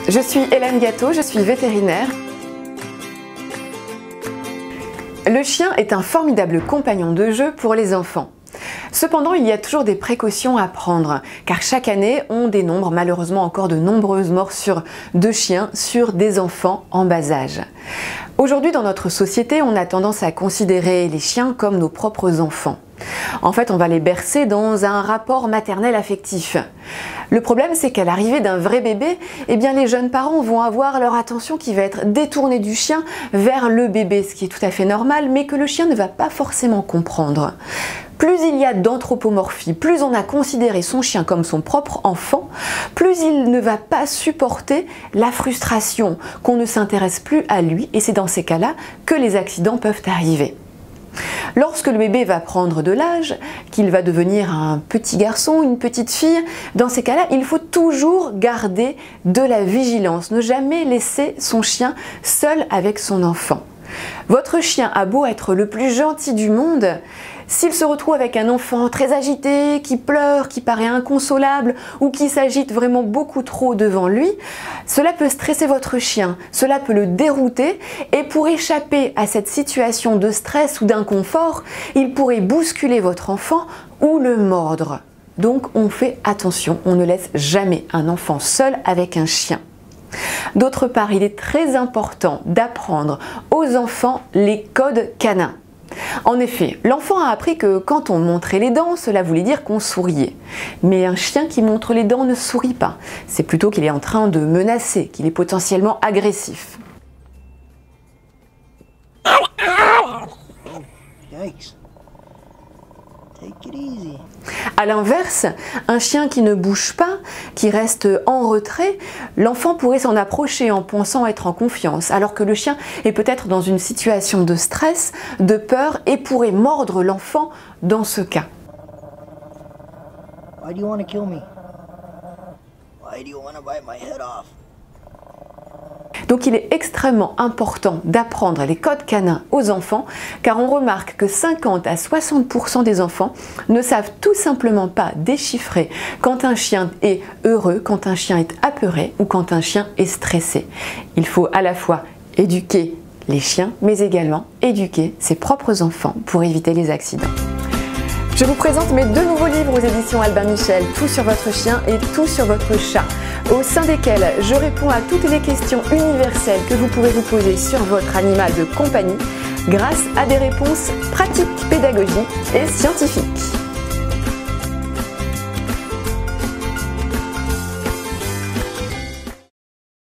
Je suis Hélène Gâteau, je suis vétérinaire. Le chien est un formidable compagnon de jeu pour les enfants. Cependant, il y a toujours des précautions à prendre, car chaque année, on dénombre malheureusement encore de nombreuses morsures de chiens sur des enfants en bas âge. Aujourd'hui, dans notre société, on a tendance à considérer les chiens comme nos propres enfants. En fait, on va les bercer dans un rapport maternel affectif. Le problème, c'est qu'à l'arrivée d'un vrai bébé, eh bien, les jeunes parents vont avoir leur attention qui va être détournée du chien vers le bébé, ce qui est tout à fait normal, mais que le chien ne va pas forcément comprendre. Plus il y a d'anthropomorphie, plus on a considéré son chien comme son propre enfant, plus il ne va pas supporter la frustration, qu'on ne s'intéresse plus à lui, et c'est dans ces cas-là que les accidents peuvent arriver. Lorsque le bébé va prendre de l'âge, qu'il va devenir un petit garçon, une petite fille, dans ces cas-là, il faut toujours garder de la vigilance, ne jamais laisser son chien seul avec son enfant. Votre chien a beau être le plus gentil du monde, s'il se retrouve avec un enfant très agité, qui pleure, qui paraît inconsolable ou qui s'agite vraiment beaucoup trop devant lui, cela peut stresser votre chien, cela peut le dérouter et pour échapper à cette situation de stress ou d'inconfort, il pourrait bousculer votre enfant ou le mordre. Donc on fait attention, on ne laisse jamais un enfant seul avec un chien. D'autre part, il est très important d'apprendre aux enfants les codes canins. En effet, l'enfant a appris que quand on montrait les dents, cela voulait dire qu'on souriait. Mais un chien qui montre les dents ne sourit pas. C'est plutôt qu'il est en train de menacer, qu'il est potentiellement agressif. Yikes. Take it easy. A l'inverse, un chien qui ne bouge pas, qui reste en retrait, l'enfant pourrait s'en approcher en pensant être en confiance, alors que le chien est peut-être dans une situation de stress, de peur et pourrait mordre l'enfant dans ce cas. Why do you want to kill me? Why do you want to bite my head off? Donc il est extrêmement important d'apprendre les codes canins aux enfants, car on remarque que 50 à 60% des enfants ne savent tout simplement pas déchiffrer quand un chien est heureux, quand un chien est apeuré ou quand un chien est stressé. Il faut à la fois éduquer les chiens, mais également éduquer ses propres enfants pour éviter les accidents. Je vous présente mes deux nouveaux livres aux éditions Albin Michel, Tout sur votre chien et Tout sur votre chat, au sein desquels je réponds à toutes les questions universelles que vous pouvez vous poser sur votre animal de compagnie grâce à des réponses pratiques, pédagogiques et scientifiques.